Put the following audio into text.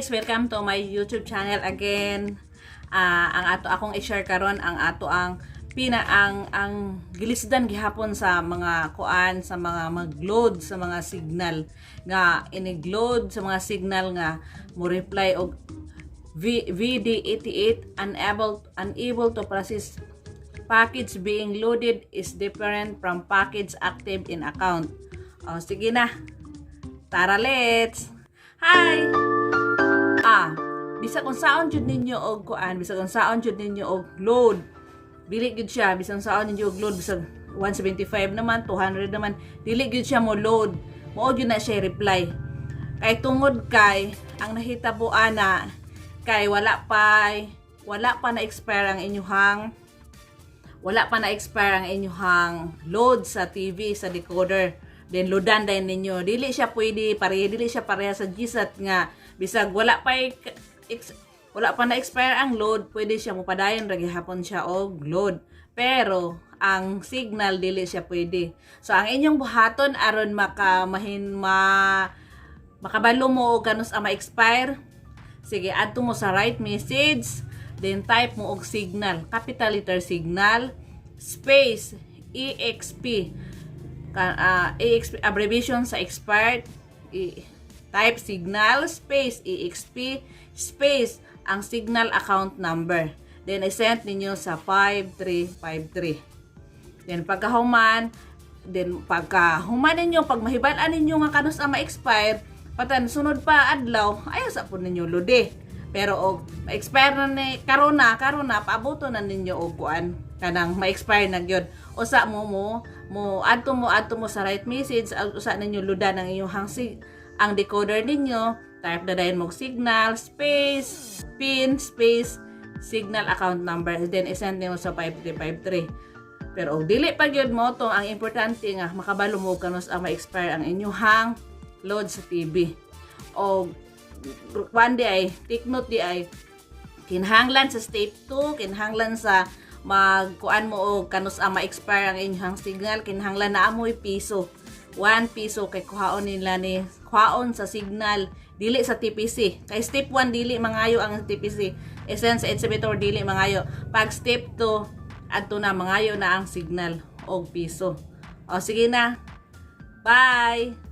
guys, welcome to my YouTube channel again. Ang ato akong i-share karon ang ato ang gilisdan gihapon sa mga kuan, sa mga mag-load sa mga signal nga inig-load sa mga signal nga mo reply og VD88 unable to process package being loaded is different from package active in account. O sige na. Tara, let's. Hi. Bisa kung saon jud ninyo og kuan, bisa kung saon jud ninyo og load. Dili gud siya bisan saon ninyo og load, bisag 175 naman, 200 naman, dili gud siya mo load. Mao gyud na siya reply. Kay tungod kay ang nahitabo ana kay wala pa na-expire ang inyong load sa TV, sa decoder. Then loadan din ninyo. Dili siya pareha sa GSAT nga bisag wala pa na-expire ang load, pwede siya mopadayon ra gihapon siya og load. Pero ang signal dili siya pwede. So ang inyong buhaton aron makabalo mo og kanus ang ma-expire. Sige, adto mo sa write message, then type mo og signal, capital letter signal, space EXP. EXP abbreviation sa expired, type signal space EXP space ang signal account number, then i-send ninyo sa 5353. Then pagkahuman ninyo, pag mahibal-an ninyo nga kanus ang ma-expire, patan sunod pa adlaw ayaw sa po ninyo lode. Pero og ma-expire na ni karona paaboto na ninyo og kuan kanang ma-expire na gyud. Usa mo adto mo sa right message, usa ninyo ludan ang inyong ang decoder ninyo, type na dayon mo signal space pin space signal account number, then i-send nimo sa 5353. Pero og dili pa gyud mo to, ang importante nga makabalo mo kanus ang ma-expire ang inyong load sa TV. Og one day take note di ay kinahanglan sa step 2, kinahanglan sa magkuan mo og kanus ang ma-expire ang inyong signal, kinahanglan na amoy piso. 1 piso kay kuhaon nila ni kuhaon sa signal, dili sa TPC. Kay step 1 dili mangayo ang TPC. Essence sa exhibitor dili mangayo. Pag step 2 adto na mangayo na ang signal og piso. O sige na. Bye.